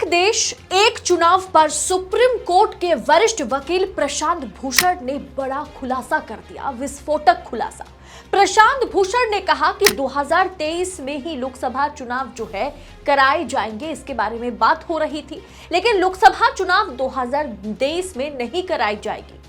एक देश एक चुनाव पर सुप्रीम कोर्ट के वरिष्ठ वकील प्रशांत भूषण ने बड़ा खुलासा कर दिया, विस्फोटक खुलासा। प्रशांत भूषण ने कहा कि 2023 में ही लोकसभा चुनाव जो है कराए जाएंगे, इसके बारे में बात हो रही थी, लेकिन लोकसभा चुनाव 2023 में नहीं कराई जाएगी।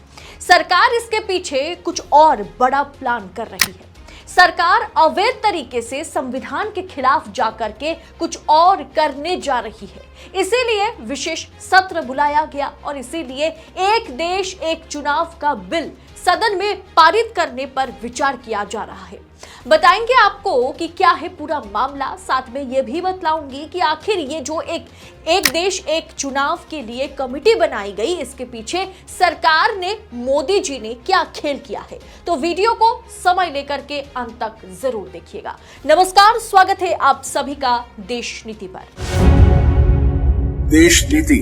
सरकार इसके पीछे कुछ और बड़ा प्लान कर रही है। सरकार अवैध तरीके से संविधान के खिलाफ जाकर के कुछ और करने जा रही है। इसीलिए विशेष सत्र बुलाया गया और इसीलिए एक देश एक चुनाव का बिल सदन में पारित करने पर विचार किया जा रहा है। बताएंगे आपको कि क्या है पूरा मामला, साथ में यह भी बतलाऊंगी कि आखिर ये जो एक देश एक चुनाव के लिए कमेटी बनाई गई, इसके पीछे सरकार ने, मोदी जी ने क्या खेल किया है। तो वीडियो को समय लेकर के अंत तक जरूर देखिएगा। नमस्कार, स्वागत है आप सभी का देश नीति पर। देश नीति,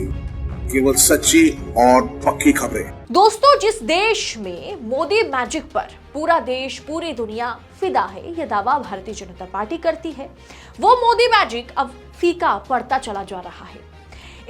केवल सच्ची और पक्की खबरें। दोस्तों, जिस देश में मोदी मैजिक पर पूरा देश, पूरी दुनिया फिदा है, यह दावा भारतीय जनता पार्टी करती है, वो मोदी मैजिक अब फीका पड़ता चला जा रहा है।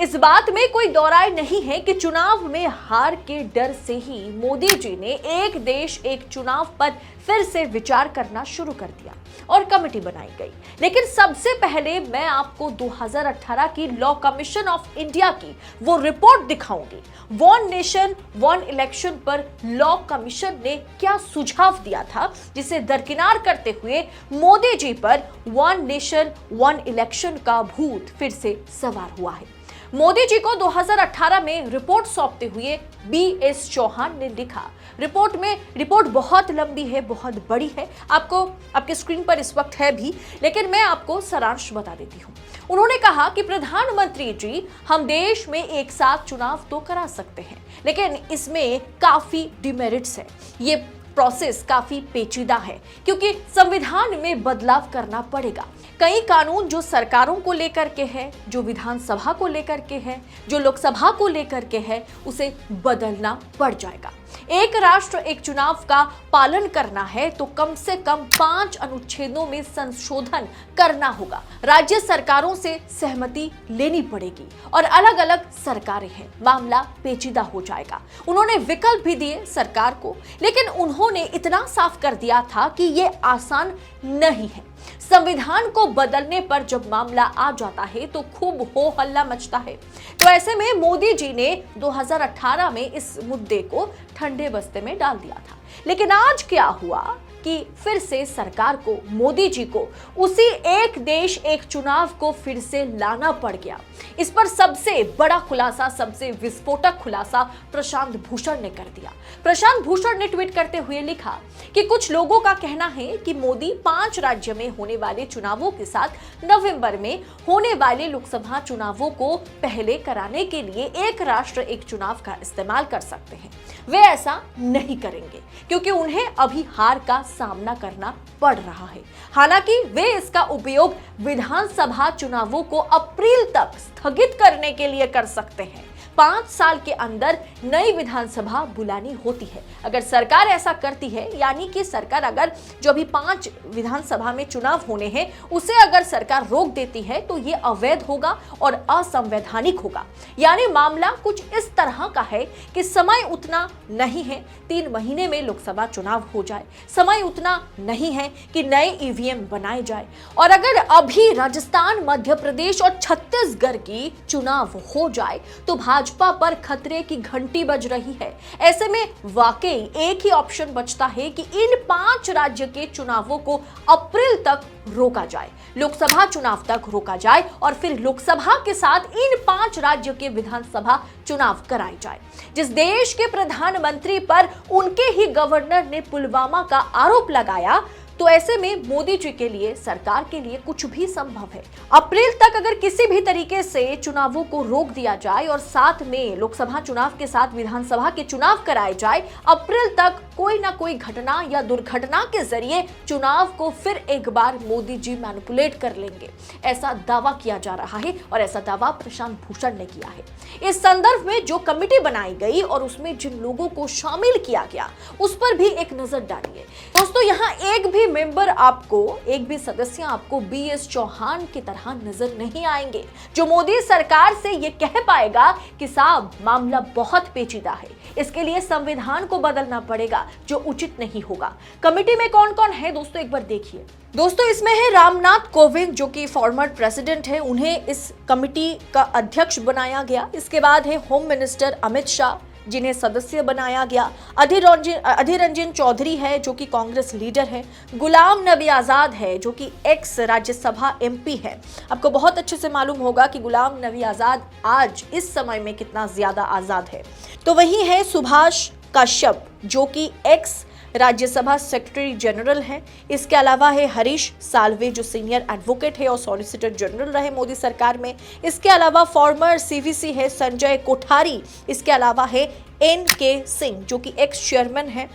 इस बात में कोई दो राय नहीं है कि चुनाव में हार के डर से ही मोदी जी ने एक देश एक चुनाव पर फिर से विचार करना शुरू कर दिया और कमेटी बनाई गई। लेकिन सबसे पहले मैं आपको 2018 की लॉ कमीशन ऑफ इंडिया की वो रिपोर्ट दिखाऊंगी। वन नेशन वन इलेक्शन पर लॉ कमीशन ने क्या सुझाव दिया था, जिसे दरकिनार करते हुए मोदी जी पर वन नेशन वन इलेक्शन का भूत फिर से सवार हुआ है। मोदी जी को 2018 में रिपोर्ट सौंपते हुए BS चौहान ने लिखा। रिपोर्ट बहुत लंबी है, बहुत बड़ी है, आपको आपके स्क्रीन पर इस वक्त है भी, लेकिन मैं आपको सारांश बता देती हूँ। उन्होंने कहा कि प्रधानमंत्री जी, हम देश में एक साथ चुनाव तो करा सकते हैं, लेकिन इसमें काफी डिमेरिट्स है। ये प्रोसेस काफी पेचीदा है क्योंकि संविधान में बदलाव करना पड़ेगा। कई कानून जो सरकारों को लेकर के है, जो विधानसभा को लेकर के है, जो लोकसभा को लेकर के है, उसे बदलना पड़ जाएगा। एक राष्ट्र एक चुनाव का पालन करना है तो कम से कम 5 अनुच्छेदों में संशोधन करना होगा। राज्य सरकारों से सहमति लेनी पड़ेगी और अलग अलग सरकारें हैं, मामला पेचीदा हो जाएगा। उन्होंने विकल्प भी दिए सरकार को, लेकिन उन्होंने इतना साफ कर दिया था कि ये आसान नहीं है। संविधान को बदलने पर जब मामला आ जाता है तो खूब हो हल्ला मचता है। तो ऐसे में मोदी जी ने 2018 में इस मुद्दे को ठंडे बस्ते में डाल दिया था। लेकिन आज क्या हुआ कि फिर से सरकार को, मोदी जी को उसी एक देश एक चुनाव को फिर से लाना पड़ गया। इस पर सबसे बड़ा खुलासा, सबसे विस्फोटक खुलासा प्रशांत भूषण ने कर दिया। प्रशांत भूषण ने ट्वीट करते हुए लिखा कि कुछ लोगों का कहना है कि मोदी 5 राज्य में होने वाले चुनावों के साथ नवंबर में होने वाले लोकसभा चुनावों को पहले कराने के लिए एक राष्ट्र एक चुनाव का इस्तेमाल कर सकते हैं। वे ऐसा नहीं करेंगे क्योंकि उन्हें अभी हार का सामना करना पड़ रहा है। हालांकि वे इसका उपयोग विधानसभा चुनावों को अप्रैल तक स्थगित करने के लिए कर सकते हैं। 5 साल के अंदर नई विधानसभा बुलानी होती है। अगर सरकार ऐसा करती है, यानी कि सरकार अगर जो अभी 5 विधानसभा में चुनाव होने हैं उसे अगर सरकार रोक देती है तो ये अवैध होगा और असंवैधानिक होगा। यानी मामला कुछ इस तरह का है कि समय उतना नहीं है 3 महीने में लोकसभा चुनाव हो जाए, समय उतना नहीं है कि नए EVM बनाए जाए। और अगर अभी राजस्थान, मध्य प्रदेश और छत्तीसगढ़ की चुनाव हो जाए तो भाजपा पर खतरे की घंटी बज रही है। ऐसे में वाकई एक ही ऑप्शन बचता है कि इन 5 राज्य के चुनावों को अप्रैल तक रोका जाए, लोकसभा चुनाव तक रोका जाए और फिर लोकसभा के साथ इन 5 राज्यों के विधानसभा चुनाव कराए जाए। जिस देश के प्रधानमंत्री पर उनके ही गवर्नर ने पुलवामा का आरोप लगाया, तो ऐसे में मोदी जी के लिए, सरकार के लिए कुछ भी संभव है। अप्रैल तक अगर किसी भी तरीके से चुनावों को रोक दिया जाए और साथ में लोकसभा चुनाव के साथ विधानसभा के चुनाव कराए जाए, अप्रैल तक कोई ना कोई घटना या दुर्घटना के जरिए चुनाव को फिर एक बार मोदी जी मैनिपुलेट कर लेंगे, ऐसा दावा किया जा रहा है और ऐसा दावा प्रशांत भूषण ने किया है। इस संदर्भ में जो कमेटी बनाई गई और उसमें जिन लोगों को शामिल किया गया उस पर भी एक नजर डालिए। दोस्तों, यहाँ एक भी भी मेंबर आपको, एक भी सदस्य आपको BS चौहान की तरह नजर नहीं आएंगे, जो मोदी सरकार से ये कह पाएगा कि साहब मामला बहुत पेचीदा है, इसके लिए संविधान को बदलना पड़ेगा, जो उचित नहीं होगा। कमेटी में कौन कौन है दोस्तों, एक बार देखिए। दोस्तों, इसमें है रामनाथ कोविंद, जो कि फॉर्मर प्रेसिडेंट है, उन्हें इस कमेटी का अध्यक्ष बनाया गया। इसके बाद है होम मिनिस्टर अमित शाह, जिन्हें सदस्य बनाया गया। अधीर रंजन चौधरी है, जो कि कांग्रेस लीडर है। गुलाम नबी आजाद है, जो कि एक्स राज्यसभा MP है। आपको बहुत अच्छे से मालूम होगा कि गुलाम नबी आजाद आज इस समय में कितना ज्यादा आजाद है। तो वही है सुभाष कश्यप, जो कि एक्स राज्यसभा सेक्रेटरी जनरल हैं। इसके अलावा है हरीश साल्वे, जो सीनियर एडवोकेट है और सॉलिसिटर जनरल रहे मोदी सरकार में। इसके अलावा फॉर्मर CVC है संजय कोठारी। इसके अलावा है NK सिंह, जो कि एक्स चेयरमैन है,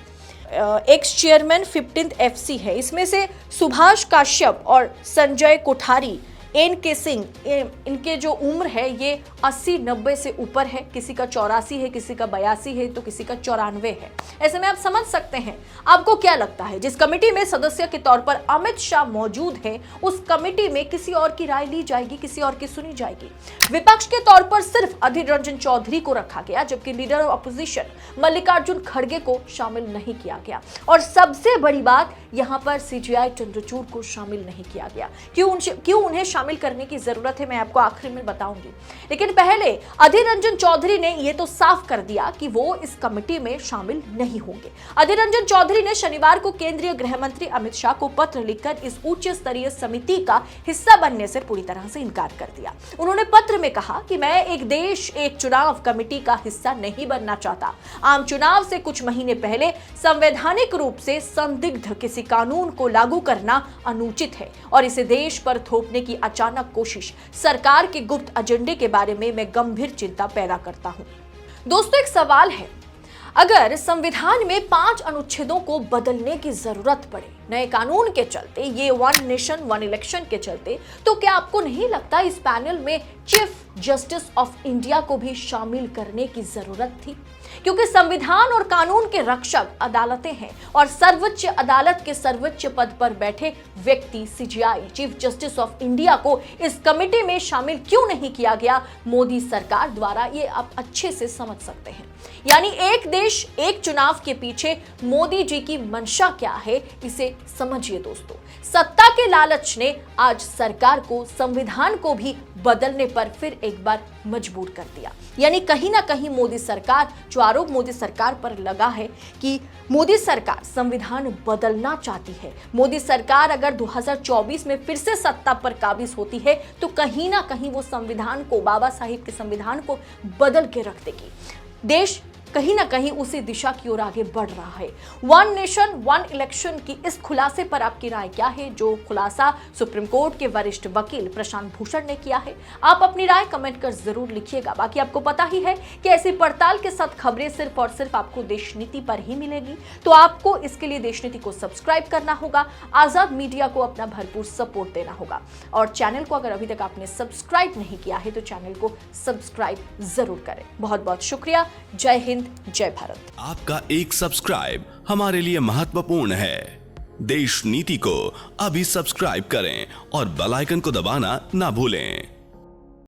एक्स चेयरमैन 15th FC है। इसमें से सुभाष कश्यप और संजय कोठारी, NK सिंह, इनके जो उम्र है ये 80-90 से ऊपर है। किसी का 84 है, किसी का 82 है, तो किसी का 94 है। ऐसे में आप समझ सकते हैं। आपको क्या लगता है, जिस कमेटी में सदस्य के तौर पर अमित शाह मौजूद हैं, उस कमेटी में किसी और की राय ली जाएगी, किसी और की सुनी जाएगी? विपक्ष के तौर पर सिर्फ अधीर रंजन चौधरी को रखा गया, जबकि लीडर ऑफ अपोजिशन मल्लिकार्जुन खड़गे को शामिल नहीं किया गया। और सबसे बड़ी बात, यहाँ पर CJI चंद्रचूड़ को शामिल नहीं किया गया। क्यों उन्हें शामिल करने की जरूरत है, मैं आपको आखिर में बताऊंगी। लेकिन पहले अधीर रंजन चौधरी ने यह तो साफ कर दिया कि वो इस कमेटी में शामिल नहीं होंगे। अधीर रंजन चौधरी ने शनिवार को केंद्रीय गृह मंत्री अमित शाह को पत्र लिखकर इस उच्च स्तरीय समिति का हिस्सा बनने से पूरी तरह से इनकार कर दिया। उन्होंने पत्र में कहा कि मैं एक देश एक चुनाव कमेटी का हिस्सा नहीं बनना चाहता। आम चुनाव से कुछ महीने पहले संवैधानिक रूप से संदिग्ध किसी कानून को लागू करना अनुचित है और इसे देश पर थोपने की अचानक कोशिश सरकार के गुप्त एजेंडे के बारे में मैं गंभीर चिंता पैदा करता हूं। दोस्तों, एक सवाल है, अगर संविधान में 5 अनुच्छेदों को बदलने की जरूरत पड़े नए कानून के चलते, ये 1 नेशन 1 इलेक्शन के चलते, तो क्या आपको नहीं लगता इस पैनल में चीफ जस्टिस ऑफ इंडिया को भी शामिल करने की जरूरत थी? क्योंकि संविधान और कानून के रक्षक अदालतें हैं और सर्वोच्च अदालत के सर्वोच्च पद पर बैठे व्यक्ति CJI chief justice of India को इस कमेटी में शामिल क्यों नहीं किया गया मोदी सरकार द्वारा, ये आप अच्छे से समझ सकते हैं। यानी एक देश एक चुनाव के पीछे मोदी जी की मंशा क्या है, इसे समझिए दोस्तों। सत्ता के लालच ने आज सरकार को संविधान को भी बदलने पर फिर एक बार मजबूर कर दिया। यानी कहीं ना कहीं मोदी सरकार, जो आरोप मोदी सरकार पर लगा है कि मोदी सरकार संविधान बदलना चाहती है, मोदी सरकार अगर 2024 में फिर से सत्ता पर काबिज होती है तो कहीं ना कहीं वो संविधान को, बाबा साहिब के संविधान को बदल के रख देगी। देश कहीं ना कहीं उसी दिशा की ओर आगे बढ़ रहा है। 1 नेशन 1 इलेक्शन की इस खुलासे पर आपकी राय क्या है, जो खुलासा सुप्रीम कोर्ट के वरिष्ठ वकील प्रशांत भूषण ने किया है? आप अपनी राय कमेंट कर जरूर लिखिएगा। बाकी आपको पता ही है कि ऐसी पड़ताल के साथ खबरें सिर्फ और सिर्फ आपको देश नीति पर ही मिलेगी, तो आपको इसके लिए देश नीति को सब्सक्राइब करना होगा, आजाद मीडिया को अपना भरपूर सपोर्ट देना होगा और चैनल को अगर अभी तक आपने सब्सक्राइब नहीं किया है तो चैनल को सब्सक्राइब जरूर करें। बहुत बहुत शुक्रिया। जय हिंद, जय भारत। आपका एक सब्सक्राइब हमारे लिए महत्वपूर्ण है। देश नीति को अभी सब्सक्राइब करें और बेल आइकन को दबाना ना भूलें।